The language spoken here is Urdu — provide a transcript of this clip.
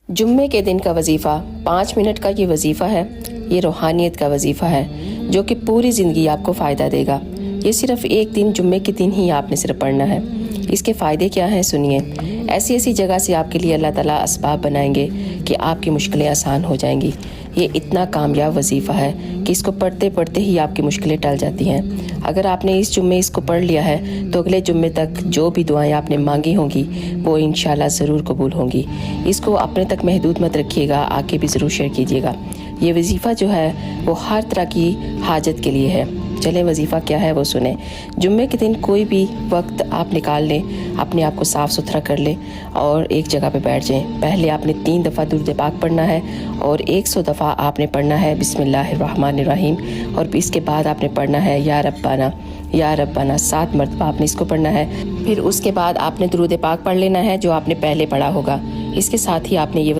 جمعے کے دن کا وظیفہ 5 منٹ کا یہ وظیفہ ہے۔ یہ روحانیت کا وظیفہ ہے جو کہ پوری زندگی آپ کو فائدہ دے گا۔ یہ صرف ایک دن جمعے کے دن ہی آپ نے صرف پڑھنا ہے۔ اس کے فائدے کیا ہیں سنیے۔ ایسی جگہ سے آپ کے لیے اللہ تعالیٰ اسباب بنائیں گے کہ آپ کی مشکلیں آسان ہو جائیں گی۔ یہ اتنا کامیاب وظیفہ ہے کہ اس کو پڑھتے پڑھتے ہی آپ کی مشکلیں ٹل جاتی ہیں۔ اگر آپ نے اس جمعے اس کو پڑھ لیا ہے تو اگلے جمعے تک جو بھی دعائیں آپ نے مانگی ہوں گی وہ انشاءاللہ ضرور قبول ہوں گی۔ اس کو اپنے تک محدود مت رکھیے گا، آگے بھی ضرور شیئر کیجیے گا۔ یہ وظیفہ جو ہے وہ ہر طرح کی حاجت کے لیے ہے۔ چلیں وظیفہ کیا ہے وہ سنیں۔ جمعے کے دن کوئی بھی وقت آپ نکال لیں، اپنے آپ کو صاف ستھرا کر لیں اور ایک جگہ پہ بیٹھ جائیں۔ پہلے آپ نے 3 دفعہ درود پاک پڑھنا ہے اور 100 دفعہ آپ نے پڑھنا ہے بسم اللہ الرحمن الرحیم، اور اس کے بعد آپ نے پڑھنا ہے یا ربنا 7 مرتبہ آپ نے اس کو پڑھنا ہے۔ پھر اس کے بعد آپ نے درود پاک پڑھ لینا ہے جو آپ نے پہلے پڑھا ہوگا۔ اس کے ساتھ ہی آپ نے یہ